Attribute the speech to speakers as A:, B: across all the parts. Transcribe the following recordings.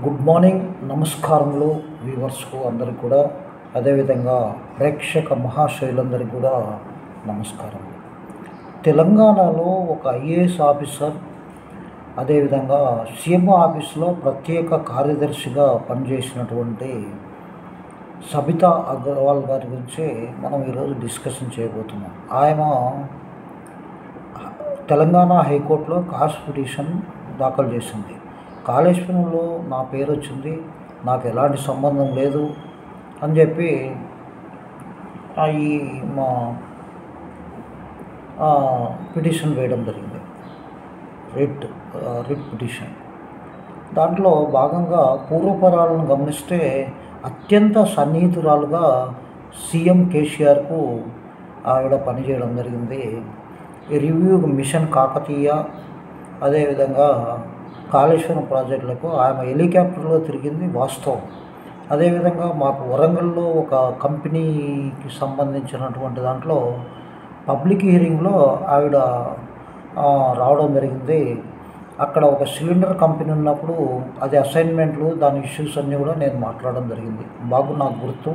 A: Good morning, నమస్కారములు వ్యూవర్స్కు అందరికి కూడా, అదేవిధంగా ప్రేక్షక మహాశైలందరికీ కూడా నమస్కారం. తెలంగాణలో ఒక ఐఏఎస్ ఆఫీసర్, అదేవిధంగా సీఎం ఆఫీస్లో ప్రత్యేక కార్యదర్శిగా పనిచేసినటువంటి సబితా అగర్వాల్ గారి గురించి మనం ఈరోజు డిస్కషన్ చేయబోతున్నాం. ఆయన తెలంగాణ హైకోర్టులో కాస్ట్ పిటిషన్ దాఖలు చేసింది. కాళేశ్వరంలో నా పేరు వచ్చింది, నాకు ఎలాంటి సంబంధం లేదు అని చెప్పి ఈ మా పిటిషన్ వేయడం జరిగింది. Writ petition. దాంట్లో భాగంగా పూర్వపరాలను గమనిస్తే అత్యంత సన్నిహితురాలుగా సీఎం కేసీఆర్కు ఆవిడ పనిచేయడం జరిగింది. రివ్యూ మిషన్ కాకతీయ, అదేవిధంగా కాళేశ్వరం ప్రాజెక్టులకు ఆమె హెలికాప్టర్లో తిరిగింది వాస్తవం. అదేవిధంగా మాకు వరంగల్లో ఒక కంపెనీకి సంబంధించినటువంటి దాంట్లో పబ్లిక్ హియరింగ్లో ఆవిడ రావడం జరిగింది. అక్కడ ఒక సిలిండర్ కంపెనీ ఉన్నప్పుడు అది అసైన్మెంట్లు, దాని ఇష్యూస్ అన్నీ కూడా నేను మాట్లాడడం జరిగింది. నాకు గుర్తు,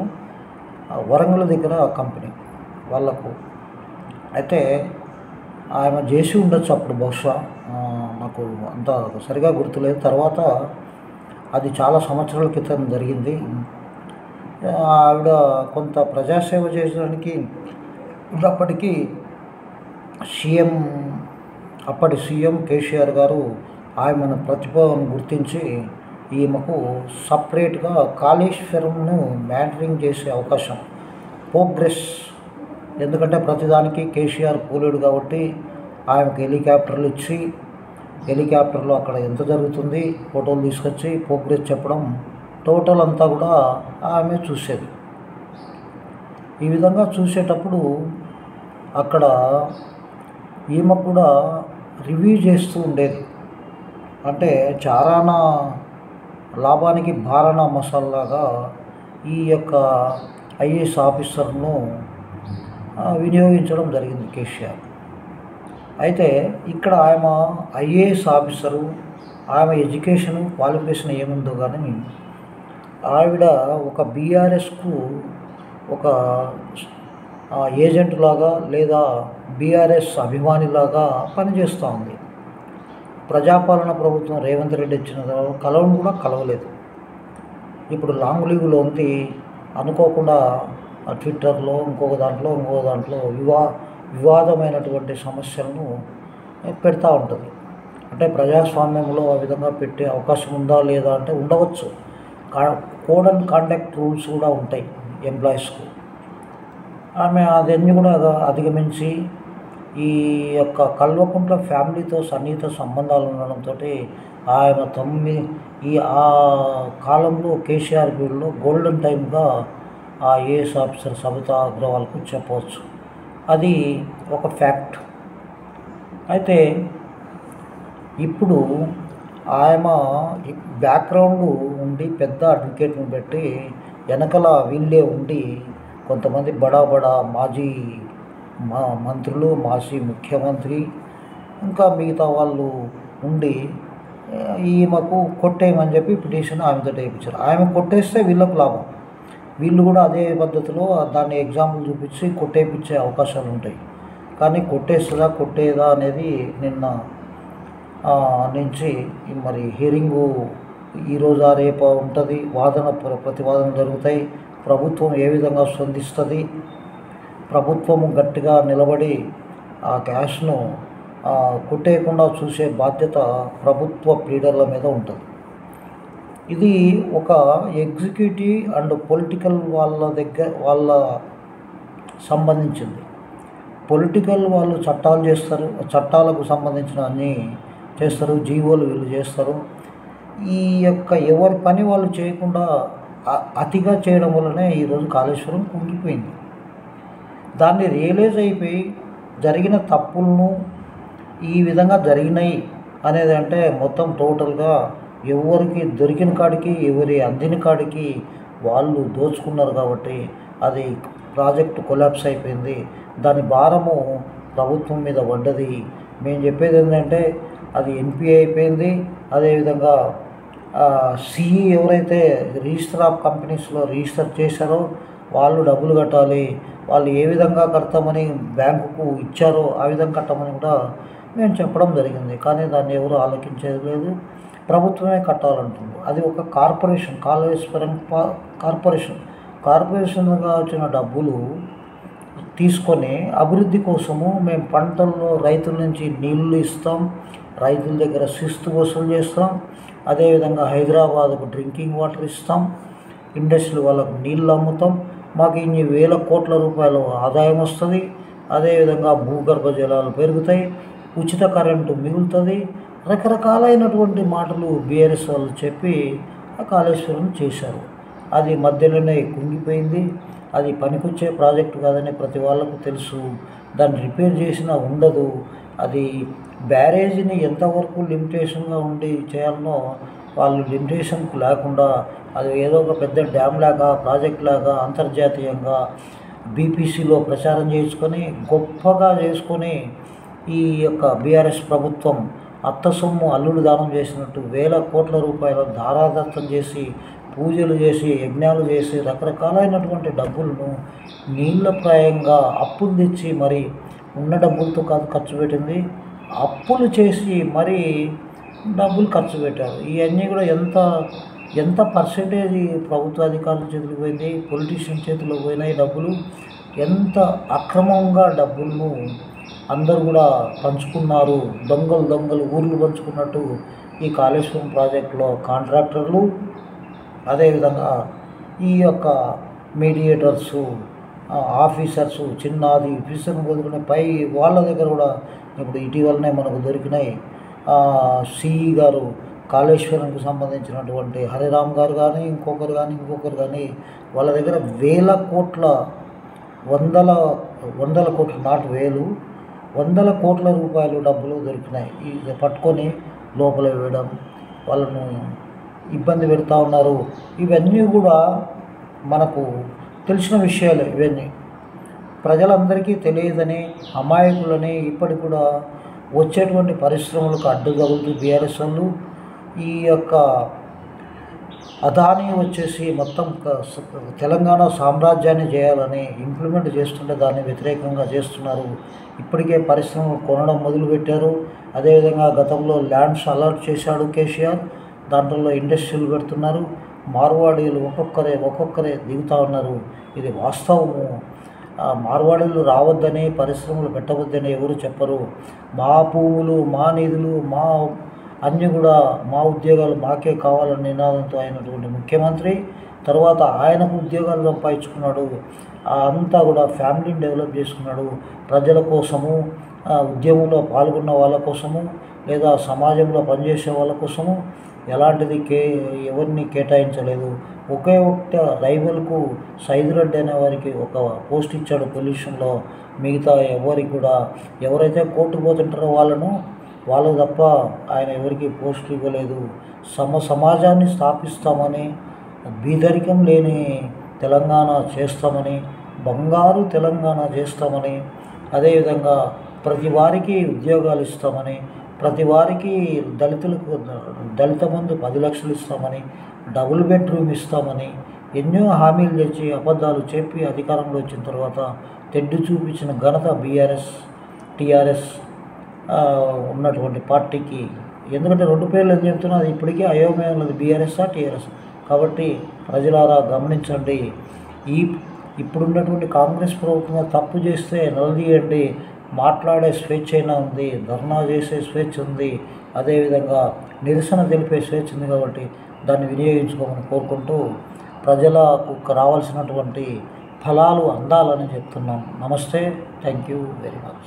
A: వరంగల్ దగ్గర కంపెనీ వాళ్ళకు. అయితే ఆమె చేసి ఉండొచ్చు అప్పుడు, బహుశా నాకు అంత సరిగా గుర్తులేదు. తర్వాత అది చాలా సంవత్సరాల క్రితం జరిగింది. ఆవిడ కొంత ప్రజాసేవ చేయడానికి ఉన్నప్పటికీ అప్పటి సీఎం కేసీఆర్ గారు ఆమెను ప్రతిభను గుర్తించి ఈమెకు సపరేట్గా కాళేశ్వరంను మ్యాటరింగ్ చేసే అవకాశం, ప్రోగ్రెస్, ఎందుకంటే ప్రతిదానికి కేసీఆర్ పోలేడు కాబట్టి ఆమెకు హెలికాప్టర్లు ఇచ్చి హెలికాప్టర్లో అక్కడ ఎంత జరుగుతుంది ఫోటోలు తీసుకొచ్చి ప్రోగ్రెస్ చెప్పడం, టోటల్ అంతా కూడా ఆమె చూసేది. ఈ విధంగా చూసేటప్పుడు అక్కడ ఈమె కూడా రివ్యూ చేస్తూ ఉండేది. అంటే చారానా లాభానికి బారానా మసాలాగా ఈ యొక్క ఐఏఎస్ ఆఫీసర్ను వినియోగించడం జరిగింది కేసీఆర్. అయితే ఇక్కడ ఆమె ఐఏఎస్ ఆఫీసరు, ఆమె ఎడ్యుకేషను క్వాలిఫికేషన్ ఏముందో కానీ ఆవిడ ఒక బీఆర్ఎస్కు ఒక ఏజెంట్ లాగా లేదా బీఆర్ఎస్ అభిమానిలాగా పనిచేస్తూ ఉంది. ప్రజాపాలన ప్రభుత్వం రేవంత్ రెడ్డి ఇచ్చిన తర్వాత కలవను కూడా కలవలేదు. ఇప్పుడు లాంగ్ లీవ్లో ఉంది, అనుకోకుండా ట్విట్టర్లో ఇంకో దాంట్లో వివాదమైనటువంటి సమస్యలను పెడతా ఉంటుంది. అంటే ప్రజాస్వామ్యంలో ఆ విధంగా పెట్టే అవకాశం ఉందా లేదా అంటే ఉండవచ్చు. కోడ్ అండ్ కాండక్ట్ రూల్స్ కూడా ఉంటాయి ఎంప్లాయీస్కు. ఆమె అదన్నీ కూడా అధిగమించి ఈ యొక్క కల్వకుంట్ల ఫ్యామిలీతో సన్నిహిత సంబంధాలు ఉండడంతో ఆయన ఆ కాలంలో కేసీఆర్ పీరియడ్లో గోల్డెన్ టైమ్గా ఆ ఐఏఎస్ ఆఫీసర్ సబితా అగ్రవాల్కు చెప్పవచ్చు. అది ఒక ఫ్యాక్ట్. అయితే ఇప్పుడు ఆమె బ్యాక్గ్రౌండ్ ఉండి పెద్ద అడ్వకేట్ని పెట్టి వెనకల వీళ్ళే ఉండి కొంతమంది బడా మాజీ మంత్రులు, మాజీ ముఖ్యమంత్రి, ఇంకా మిగతా వాళ్ళు ఉండి ఈమెకు కొట్టేయమని చెప్పి పిటిషన్ ఆమెతో వేయించారు. ఆమె కొట్టేస్తే వీళ్ళకు లాభం, వీళ్ళు కూడా అదే పద్ధతిలో దాన్ని ఎగ్జాంపుల్ చూపించి కొట్టేపించే అవకాశాలు ఉంటాయి. కానీ కొట్టేదా అనేది నిన్న నుంచి మరి హియరింగు ఈరోజు రేపు ఉంటుంది, ప్రతివాదన జరుగుతాయి. ప్రభుత్వం ఏ విధంగా స్పందిస్తుంది, ప్రభుత్వము గట్టిగా నిలబడి ఆ క్యాష్ను కొట్టేయకుండా చూసే బాధ్యత ప్రభుత్వ లీడర్ల మీద ఉంటుంది. ఇది ఒక ఎగ్జిక్యూటివ్ అండ్ పొలిటికల్ వాళ్ళ సంబంధించింది. పొలిటికల్ వాళ్ళు చట్టాలు చేస్తారు, చట్టాలకు సంబంధించిన అన్నీ చేస్తారు, జీవోలు వీళ్ళు చేస్తారు. ఈ యొక్క ఎవరి పని వాళ్ళు చేయకుండా అతిగా చేయడం వల్లనే ఈరోజు కాళేశ్వరం కుంగిపోయింది. దాన్ని రియలైజ్ అయిపోయి జరిగిన తప్పులను ఈ విధంగా జరిగినాయి అనేది అంటే మొత్తం టోటల్గా ఎవరికి దొరికిన కాడికి, ఎవరి అందిన కాడికి వాళ్ళు దోచుకున్నారు కాబట్టి అది ప్రాజెక్టు కొలాప్స్ అయిపోయింది. దాని భారము ప్రభుత్వం మీద పడ్డది. మేము చెప్పేది ఏంటంటే అది ఎన్పిఏ అయిపోయింది. అదేవిధంగా సిఈ ఎవరైతే రిజిస్టర్ ఆఫ్ కంపెనీస్లో రిజిస్టర్ చేశారో వాళ్ళు డబ్బులు కట్టాలి. వాళ్ళు ఏ విధంగా కడతామని బ్యాంకుకు ఇచ్చారో ఆ విధంగా కట్టమని కూడా మేము చెప్పడం జరిగింది. కానీ దాన్ని ఎవరు ఆలోచించేది లేదు. ప్రభుత్వమే కట్టాలంటుంది. అది ఒక కార్పొరేషన్, కాళేశ్వరం కార్పొరేషన్గా వచ్చిన డబ్బులు తీసుకొని అభివృద్ధి కోసము మేము పంటల్లో రైతుల నుంచి నీళ్లు ఇస్తాం, రైతుల దగ్గర శిస్తు వసూలు చేస్తాం, అదేవిధంగా హైదరాబాద్కు డ్రింకింగ్ వాటర్ ఇస్తాం, ఇండస్ట్రీ వాళ్ళకు నీళ్ళు అమ్ముతాం, మాకు ఇన్ని వేల కోట్ల రూపాయలు ఆదాయం వస్తుంది, అదేవిధంగా భూగర్భ జలాలు పెరుగుతాయి, ఉచిత కరెంటు మిగులుతుంది, రకరకాలైనటువంటి మాటలు బీఆర్ఎస్ వాళ్ళు చెప్పి ఆ కాళేశ్వరం చేశారు. అది మధ్యలోనే కుంగిపోయింది. అది పనికొచ్చే ప్రాజెక్టు కాదని ప్రతి వాళ్ళకు తెలుసు. దాన్ని రిపేర్ చేసినా ఉండదు. అది బ్యారేజీని ఎంతవరకు లిమిటేషన్గా ఉండి చేయాలనో వాళ్ళు లిమిటేషన్కు లేకుండా అది ఏదో ఒక పెద్ద డ్యామ్ లాగా, ప్రాజెక్ట్ లాగా అంతర్జాతీయంగా బీపీసీలో ప్రచారం చేసుకొని గొప్పగా చేసుకొని ఈ యొక్క బీఆర్ఎస్ ప్రభుత్వం అత్త సొమ్ము అల్లుడు దానం చేసినట్టు వేల కోట్ల రూపాయల ధారాదత్తం చేసి, పూజలు చేసి, యజ్ఞాలు చేసి రకరకాలైనటువంటి డబ్బులను నీళ్ళప్రాయంగా అప్పులు తెచ్చి మరి ఉన్న డబ్బులతో కాదు ఖర్చు పెట్టింది, అప్పులు చేసి మరి డబ్బులు ఖర్చు పెట్టారు. ఇవన్నీ కూడా ఎంత పర్సెంటేజ్ ప్రభుత్వ అధికారుల చేతులకు పోయింది, పొలిటీషియన్ చేతిలో పోయినాయి డబ్బులు. ఎంత అక్రమంగా డబ్బులను అందరూ కూడా పంచుకున్నారు. దొంగలు ఊర్లు పంచుకున్నట్టు ఈ కాళేశ్వరం ప్రాజెక్టులో కాంట్రాక్టర్లు, అదేవిధంగా ఈ యొక్క మీడియేటర్సు, ఆఫీసర్సు, చిన్నది ఆఫీసర్ను వదులుకునే పై వాళ్ళ దగ్గర కూడా ఇప్పుడు ఇటీవలనే మనకు దొరికినాయి. సిఈ గారు కాళేశ్వరంకు సంబంధించినటువంటి హరిరామ్ గారు కానీ ఇంకొకరు కానీ వాళ్ళ దగ్గర వేల కోట్ల, వందల కోట్లు, నాట్ వేలు, వందల కోట్ల రూపాయలు డబ్బులు దొరికినాయి. ఇది పట్టుకొని లోపల వేయడం, వాళ్ళను ఇబ్బంది పెడతా ఉన్నారు. ఇవన్నీ కూడా మనకు తెలిసిన విషయాలే. ఇవన్నీ ప్రజలందరికీ తెలియదని, అమాయకులని ఇప్పటికి కూడా వచ్చేటువంటి పరిశ్రమలకు అడ్డుగలుగుతూ బీఆర్ఎస్ వాళ్ళు ఈ యొక్క అదానీ వచ్చేసి మొత్తం తెలంగాణ సామ్రాజ్యాన్ని చేయాలని ఇంప్లిమెంట్ చేస్తుంటే దాన్ని వ్యతిరేకంగా చేస్తున్నారు. ఇప్పటికే పరిశ్రమలు కొనడం మొదలుపెట్టారు. అదేవిధంగా గతంలో ల్యాండ్స్ అలాట్ చేశాడు కేసీఆర్, దాంట్లో ఇండస్ట్రీలు పెడుతున్నారు. మార్వాడీలు ఒక్కొక్కరే దిగుతూ ఉన్నారు. ఇది వాస్తవము. మార్వాడీలు రావద్దని, పరిశ్రమలు పెట్టవద్దని ఎవరు చెప్పరు. మా భూములు, మా నిధులు, మా అన్నీ కూడా మా ఉద్యోగాలు మాకే కావాలని నినాదంతో అయినటువంటి ముఖ్యమంత్రి తర్వాత ఆయనకు ఉద్యోగాలు సంపాదించుకున్నాడు. అంతా కూడా ఫ్యామిలీని డెవలప్ చేసుకున్నాడు. ప్రజల కోసము, ఉద్యమంలో పాల్గొన్న వాళ్ళ కోసము, లేదా సమాజంలో పనిచేసే వాళ్ళ కోసము ఎలాంటిది ఎవరిని కేటాయించలేదు. ఒకే ఒక్క రైవల్కు సైదురెడ్డి అనే వారికి ఒక పోస్ట్ ఇచ్చాడు పొల్యూషన్లో. మిగతా ఎవరికి కూడా ఎవరైతే కోర్టుకు పోతుంటారో వాళ్ళకు తప్ప ఆయన ఎవరికి పోస్ట్ ఇవ్వలేదు. సమాజాన్ని స్థాపిస్తామని, బీదరికం లేని తెలంగాణ చేస్తామని, బంగారు తెలంగాణ చేస్తామని, అదేవిధంగా ప్రతి వారికి ఉద్యోగాలు ఇస్తామని, ప్రతి వారికి దళిత బంధు 10 లక్షలు ఇస్తామని, డబుల్ బెడ్రూమ్ ఇస్తామని ఎన్నో హామీలు తెచ్చి అబద్ధాలు చెప్పి అధికారంలో వచ్చిన తర్వాత తెడ్డు చూపించిన ఘనత టీఆర్ఎస్ ఉన్నటువంటి పార్టీకి. ఎందుకంటే 2 పేర్లు ఏం చెప్తున్నా అది ఇప్పటికీ అయోమయం ఉన్నది, బీఆర్ఎస్ఆ టీఆర్ఎస్. కాబట్టి ప్రజలారా గమనించండి. ఇప్పుడున్నటువంటి కాంగ్రెస్ ప్రభుత్వం తప్పు చేస్తే నిలదీయండి. మాట్లాడే స్వేచ్ఛ అయినా ఉంది, ధర్నా చేసే స్వేచ్ఛ ఉంది, అదేవిధంగా నిరసన తెలిపే స్వేచ్ఛ ఉంది. కాబట్టి దాన్ని వినియోగించుకోమని కోరుకుంటూ ప్రజలకు రావాల్సినటువంటి ఫలాలు అందాలని చెప్తున్నాం. నమస్తే. Thank you very much.